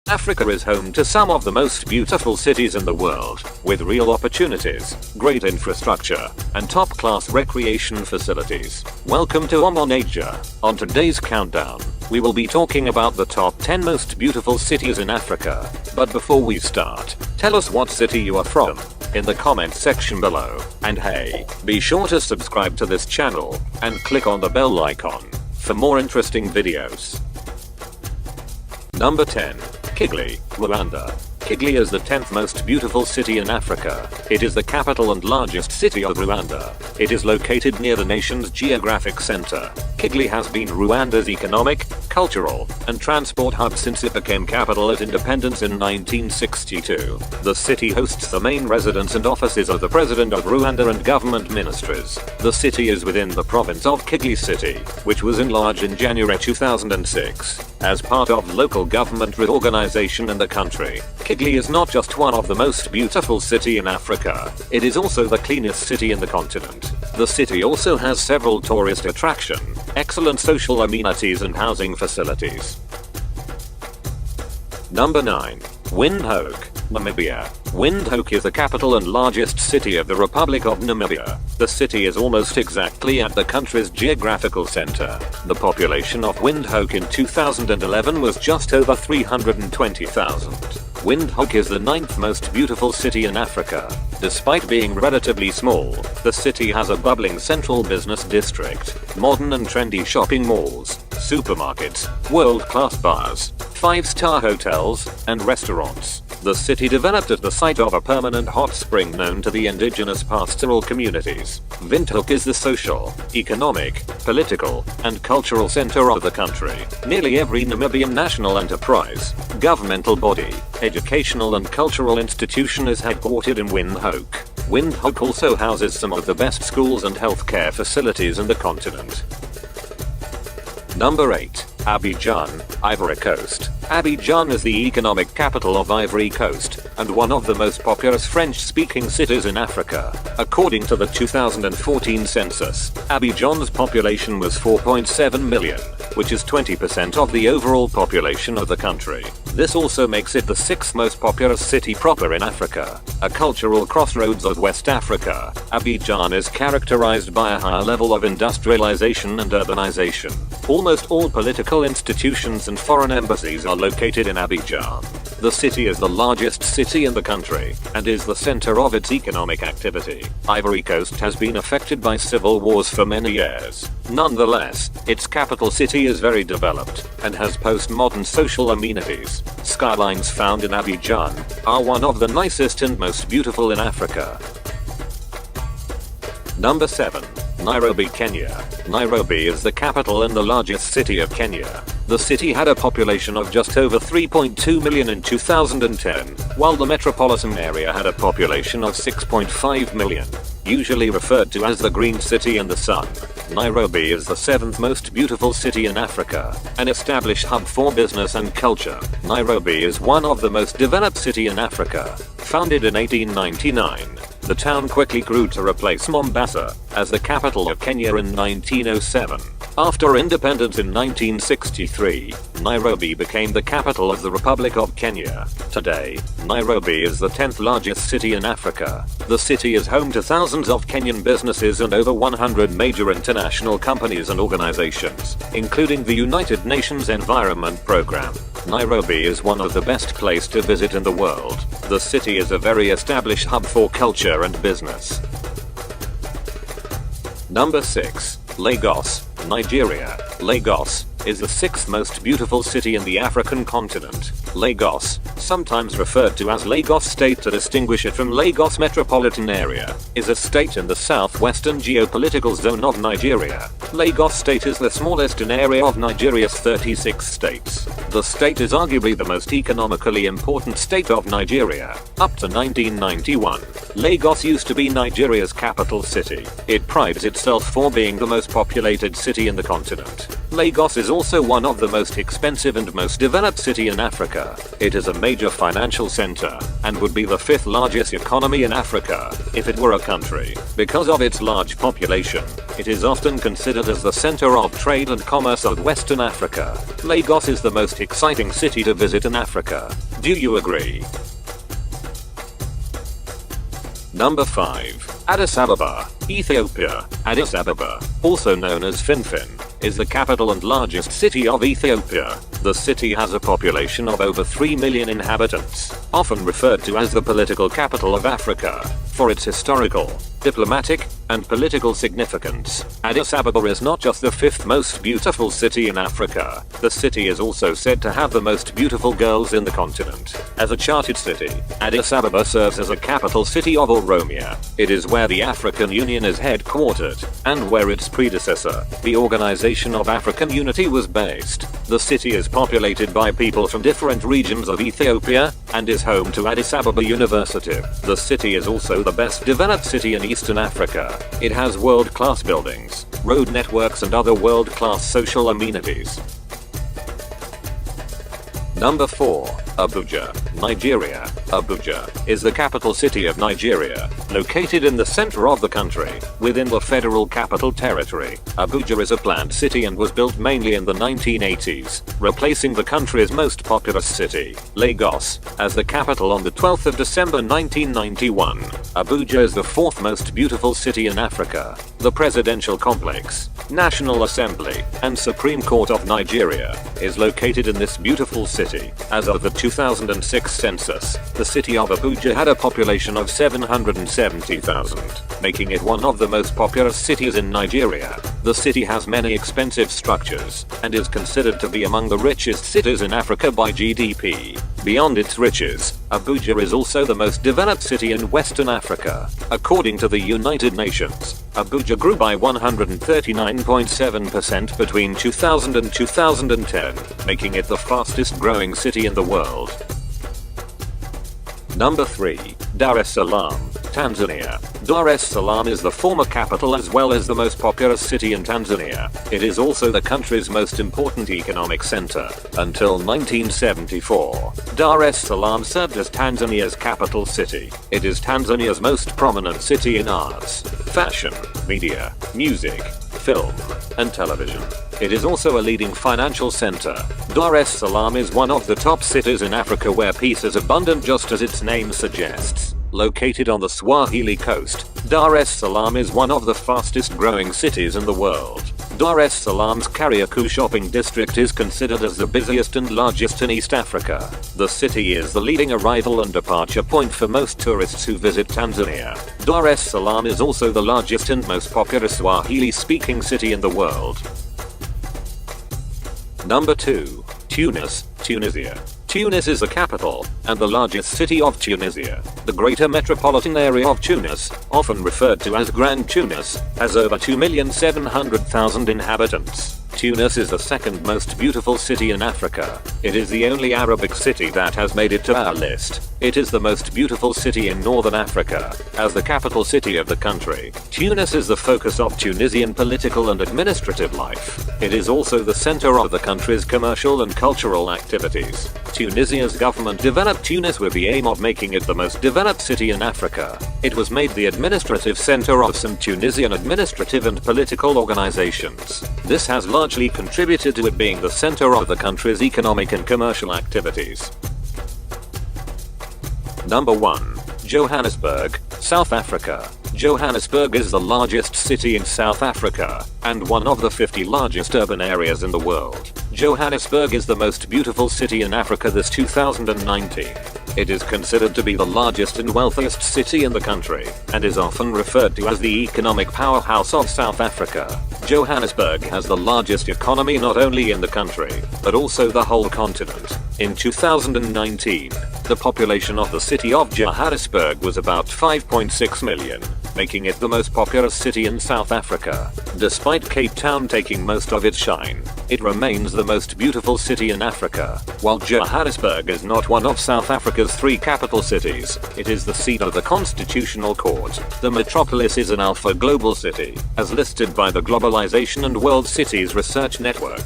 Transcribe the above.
Africa is home to some of the most beautiful cities in the world, with real opportunities, great infrastructure, and top-class recreation facilities. Welcome to Oman Asia. On today's countdown, we will be talking about the top 10 most beautiful cities in Africa. But before we start, tell us what city you are from in the comment section below. And hey, be sure to subscribe to this channel and click on the bell icon for more interesting videos. Number 10. Kigali, Rwanda. Kigali is the 10th most beautiful city in Africa. It is the capital and largest city of Rwanda. It is located near the nation's geographic center. Kigali has been Rwanda's economic, cultural, and transport hub since it became capital at independence in 1962. The city hosts the main residence and offices of the President of Rwanda and government ministries. The city is within the province of Kigali City, which was enlarged in January 2006 as part of local government reorganization in the country. Kigali is not just one of the most beautiful city in Africa, it is also the cleanest city in the continent. The city also has several tourist attractions, excellent social amenities and housing facilities. Number 9. Windhoek, Namibia. Windhoek is the capital and largest city of the Republic of Namibia. The city is almost exactly at the country's geographical center. The population of Windhoek in 2011 was just over 320,000. Windhoek is the 9th most beautiful city in Africa. Despite being relatively small, the city has a bubbling central business district, modern and trendy shopping malls, supermarkets, world-class bars, 5-star hotels, and restaurants. The city developed at the site of a permanent hot spring known to the indigenous pastoral communities. Windhoek is the social, economic, political, and cultural center of the country. Nearly every Namibian national enterprise, governmental body, educational and cultural institution is headquartered in Windhoek. Windhoek also houses some of the best schools and healthcare facilities in the continent. Number 8. Abidjan, Ivory Coast. Abidjan is the economic capital of Ivory Coast, and one of the most populous French-speaking cities in Africa. According to the 2014 census, Abidjan's population was 4.7 million, which is 20% of the overall population of the country. This also makes it the 6th most populous city proper in Africa. A cultural crossroads of West Africa, Abidjan is characterized by a high level of industrialization and urbanization. Almost all political institutions and foreign embassies are located in Abidjan. The city is the largest city in the country, and is the center of its economic activity. Ivory Coast has been affected by civil wars for many years. Nonetheless, its capital city is very developed, and has postmodern social amenities. Skylines found in Abidjan are one of the nicest and most beautiful in Africa. Number 7. Nairobi, Kenya. Nairobi is the capital and the largest city of Kenya. The city had a population of just over 3.2 million in 2010, while the metropolitan area had a population of 6.5 million. Usually referred to as the Green City and the Sun, Nairobi is the 7th most beautiful city in Africa, an established hub for business and culture. Nairobi is one of the most developed cities in Africa. Founded in 1899, the town quickly grew to replace Mombasa as the capital of Kenya in 1907. After independence in 1963, Nairobi became the capital of the Republic of Kenya. Today, Nairobi is the 10th largest city in Africa. The city is home to thousands of Kenyan businesses and over 100 major international companies and organizations, including the United Nations Environment Program. Nairobi is one of the best places to visit in the world. The city is a very established hub for culture and business. Number 6. Lagos, Nigeria. Lagos is the 6th most beautiful city in the African continent. Lagos, sometimes referred to as Lagos State to distinguish it from Lagos Metropolitan Area, is a state in the southwestern geopolitical zone of Nigeria. Lagos State is the smallest in area of Nigeria's 36 states. The state is arguably the most economically important state of Nigeria. Up to 1991, Lagos used to be Nigeria's capital city. It prides itself for being the most populated city in the continent. Lagos is also one of the most expensive and most developed city in Africa. It is a major major financial center, and would be the 5th largest economy in Africa, if it were a country. Because of its large population, it is often considered as the center of trade and commerce of Western Africa. Lagos is the most exciting city to visit in Africa. Do you agree? Number 5. Addis Ababa, Ethiopia. Addis Ababa, also known as Finfin, is the capital and largest city of Ethiopia. The city has a population of over 3 million inhabitants, often referred to as the political capital of Africa, for its historical, diplomatic, and political significance. Addis Ababa is not just the 5th most beautiful city in Africa, the city is also said to have the most beautiful girls in the continent. As a chartered city, Addis Ababa serves as a capital city of Oromia. It is where the African Union is headquartered, and where its predecessor, the Organization of African Unity, was based. The city is populated by people from different regions of Ethiopia, and is home to Addis Ababa University. The city is also the best developed city in Eastern Africa. It has world-class buildings, road networks, and other world-class social amenities. Number 4. Abuja, Nigeria. Abuja is the capital city of Nigeria, located in the center of the country, within the Federal Capital Territory. Abuja is a planned city and was built mainly in the 1980s, replacing the country's most populous city, Lagos, as the capital on the 12th of December 1991. Abuja is the 4th most beautiful city in Africa. The presidential complex, National Assembly, and Supreme Court of Nigeria is located in this beautiful city. As of the 2006 census, the city of Abuja had a population of 770,000, making it one of the most populous cities in Nigeria. The city has many expensive structures, and is considered to be among the richest cities in Africa by GDP. Beyond its riches, Abuja is also the most developed city in Western Africa. According to the United Nations, Abuja grew by 139.7% between 2000 and 2010, making it the fastest growing city in the world. Number 3. Dar es Salaam, Tanzania. Dar es Salaam is the former capital as well as the most populous city in Tanzania. It is also the country's most important economic center. Until 1974, Dar es Salaam served as Tanzania's capital city. It is Tanzania's most prominent city in arts, fashion, media, music, film, and television. It is also a leading financial center. Dar es Salaam is one of the top cities in Africa where peace is abundant, just as its name suggests. Located on the Swahili coast, Dar es Salaam is one of the fastest growing cities in the world. Dar es Salaam's Kariakoo shopping district is considered as the busiest and largest in East Africa. The city is the leading arrival and departure point for most tourists who visit Tanzania. Dar es Salaam is also the largest and most popular Swahili-speaking city in the world. Number 2. Tunis, Tunisia. Tunis is the capital and the largest city of Tunisia. The greater metropolitan area of Tunis, often referred to as Grand Tunis, has over 2,700,000 inhabitants. Tunis is the second most beautiful city in Africa. It is the only Arabic city that has made it to our list. It is the most beautiful city in Northern Africa. As the capital city of the country, Tunis is the focus of Tunisian political and administrative life. It is also the center of the country's commercial and cultural activities. Tunisia's government developed Tunis with the aim of making it the most developed city in Africa. It was made the administrative center of some Tunisian administrative and political organizations. This has largely contributed to it being the center of the country's economic and commercial activities. Number 1. Johannesburg, South Africa. Johannesburg is the largest city in South Africa, and one of the 50 largest urban areas in the world. Johannesburg is the most beautiful city in Africa this 2019. It is considered to be the largest and wealthiest city in the country, and is often referred to as the economic powerhouse of South Africa. Johannesburg has the largest economy not only in the country, but also the whole continent. In 2019, the population of the city of Johannesburg was about 5.6 million, making it the most populous city in South Africa. Despite Cape Town taking most of its shine, it remains the most beautiful city in Africa. While Johannesburg is not one of South Africa's 3 capital cities, it is the seat of the Constitutional Court. The metropolis is an alpha global city, as listed by the Globalization and World Cities Research Network.